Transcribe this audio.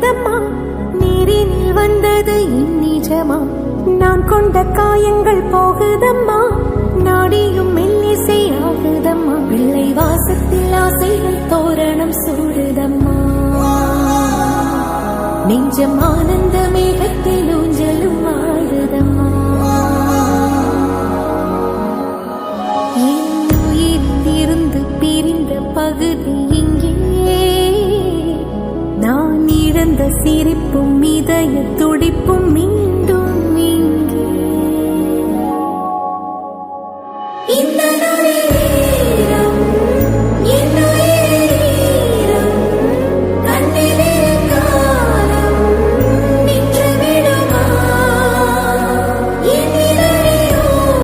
தூண்டுதம்மா, நீரினில் வந்தது இந்நிஜமா, நான் கொண்ட காயங்கள் போகுதம்மா, நாடியும் மெல்லிசை ஆகுதம்மா, பிள்ளை வாசத்தில் ஆசைகள் தோரணம் சூடுதம்மா, நெஞ்சம் ஆனந்த மேகத்தில் ஊஞ்சலும் ஆடுதம்மா. என் உயிரிலிருந்து பிரிந்த பகுதி இங்கே, நான் இழந்த சிரிப்பும் இதய துடிப்பும் மீண்டும் இங்கே. இந்த நொடியே